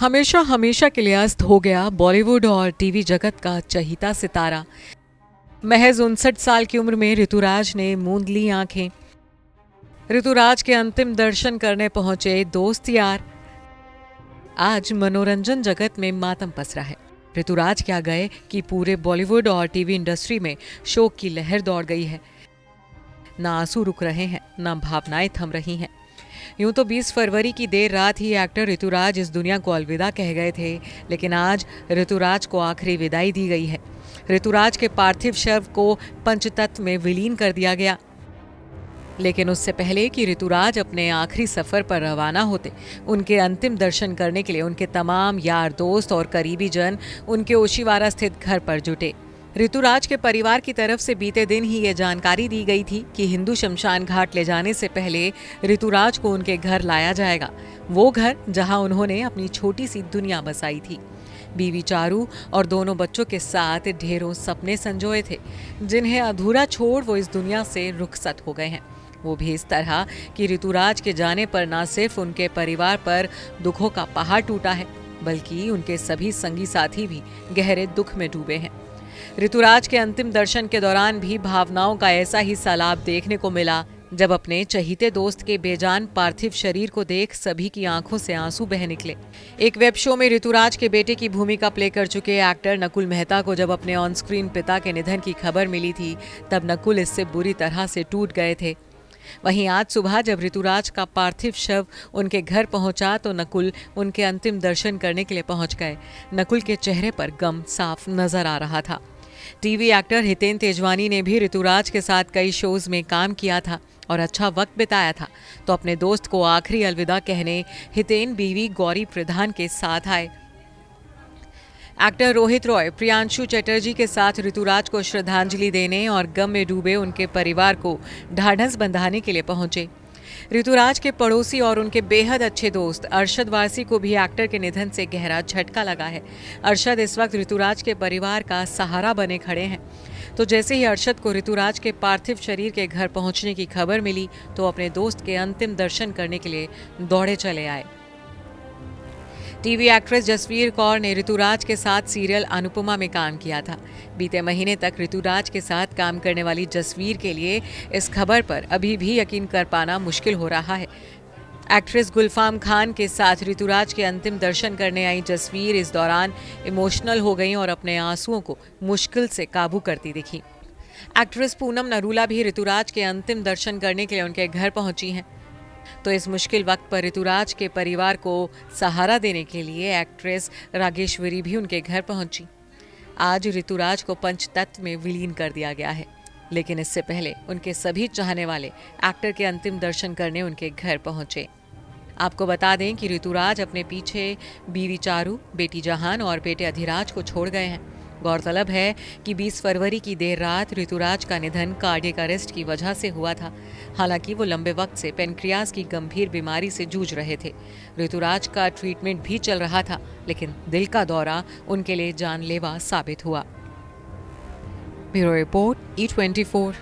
हमेशा हमेशा के लिए अस्त हो गया बॉलीवुड और टीवी जगत का चहीता सितारा। महज 59 साल की उम्र में ऋतुराज ने मूंद ली आंखें। ऋतुराज के अंतिम दर्शन करने पहुंचे दोस्त यार। आज मनोरंजन जगत में मातम पसरा है। ऋतुराज क्या गए कि पूरे बॉलीवुड और टीवी इंडस्ट्री में शोक की लहर दौड़ गई है। ना आंसू रुक रहे हैं, ना भावनाएं थम रही हैं। यूं तो 20 फरवरी की देर रात ही एक्टर ऋतुराज इस दुनिया को अलविदा कह गए थे, लेकिन आज ऋतुराज को आखिरी विदाई दी गई है। ऋतुराज के पार्थिव शव को पंचतत्व में विलीन कर दिया गया। लेकिन उससे पहले कि ऋतुराज अपने आखिरी सफर पर रवाना होते, उनके अंतिम दर्शन करने के लिए उनके तमाम यार दोस्त और करीबी जन उनके ओशिवारा स्थित घर पर जुटे। ऋतुराज के परिवार की तरफ से बीते दिन ही ये जानकारी दी गई थी कि हिंदू शमशान घाट ले जाने से पहले ऋतुराज को उनके घर लाया जाएगा, वो घर जहां उन्होंने अपनी छोटी सी दुनिया बसाई थी। बीवी चारू और दोनों बच्चों के साथ ढेरों सपने संजोए थे, जिन्हें अधूरा छोड़ वो इस दुनिया से रुखसत हो गए हैं। वो भी इस तरह कि ऋतुराज के जाने पर न सिर्फ उनके परिवार पर दुखों का पहाड़ टूटा है, बल्कि उनके सभी संगी साथी भी गहरे दुख में डूबे हैं। ऋतुराज के अंतिम दर्शन के दौरान भी भावनाओं का ऐसा ही सैलाब देखने को मिला, जब अपने चहीते दोस्त के बेजान पार्थिव शरीर को देख सभी की आंखों से आंसू बह निकले। एक वेब शो में ऋतुराज के बेटे की भूमिका प्ले कर चुके एक्टर नकुल मेहता को जब अपने ऑन स्क्रीन पिता के निधन की खबर मिली थी, तब नकुल इससे बुरी तरह से टूट गए थे। वहीं आज सुबह जब ऋतुराज का पार्थिव शव उनके घर पहुंचा तो नकुल उनके अंतिम दर्शन करने के लिए पहुंच गए। नकुल के चेहरे पर गम साफ नजर आ रहा था। टीवी एक्टर हितेन तेजवानी ने भी ऋतुराज के साथ कई शोज में काम किया था और अच्छा वक्त बिताया था, तो अपने दोस्त को आखिरी अलविदा कहने हितेन बीवी गौरी प्रधान के साथ आए। एक्टर रोहित रॉय प्रियांशु चटर्जी के साथ ऋतुराज को श्रद्धांजलि देने और गम में डूबे उनके परिवार को ढाढ़स बंधाने के लिए पहुंचे। ऋतुराज के पड़ोसी और उनके बेहद अच्छे दोस्त अरशद वारसी को भी एक्टर के निधन से गहरा झटका लगा है। अरशद इस वक्त ऋतुराज के परिवार का सहारा बने खड़े हैं। तो जैसे ही अरशद को ऋतुराज के पार्थिव शरीर के घर पहुंचने की खबर मिली, तो अपने दोस्त के अंतिम दर्शन करने के लिए दौड़े चले आए। टीवी एक्ट्रेस जसवीर कौर ने ऋतुराज के साथ सीरियल अनुपमा में काम किया था। बीते महीने तक ऋतुराज के साथ काम करने वाली जसवीर के लिए इस खबर पर अभी भी यकीन कर पाना मुश्किल हो रहा है। एक्ट्रेस गुलफाम खान के साथ ऋतुराज के अंतिम दर्शन करने आई जसवीर इस दौरान इमोशनल हो गई और अपने आंसुओं को मुश्किल से काबू करती दिखी। एक्ट्रेस पूनम नरूला भी ऋतुराज के अंतिम दर्शन करने के लिए उनके घर पहुंची हैं। तो इस मुश्किल वक्त पर ऋतुराज के परिवार को सहारा देने के लिए एक्ट्रेस रागेश्वरी भी उनके घर पहुंची। आज ऋतुराज को पंचतत्व में विलीन कर दिया गया है, लेकिन इससे पहले उनके सभी चाहने वाले एक्टर के अंतिम दर्शन करने उनके घर पहुंचे। आपको बता दें कि ऋतुराज अपने पीछे बीवी चारू, बेटी जहान और बेटे अधिराज को छोड़ गए हैं। गौरतलब है कि 20 फरवरी की देर रात ऋतुराज का निधन कार्डियक अरेस्ट की वजह से हुआ था। हालांकि वो लंबे वक्त से पेनक्रियाज की गंभीर बीमारी से जूझ रहे थे। ऋतुराज का ट्रीटमेंट भी चल रहा था, लेकिन दिल का दौरा उनके लिए जानलेवा साबित हुआ। Bureau report E24।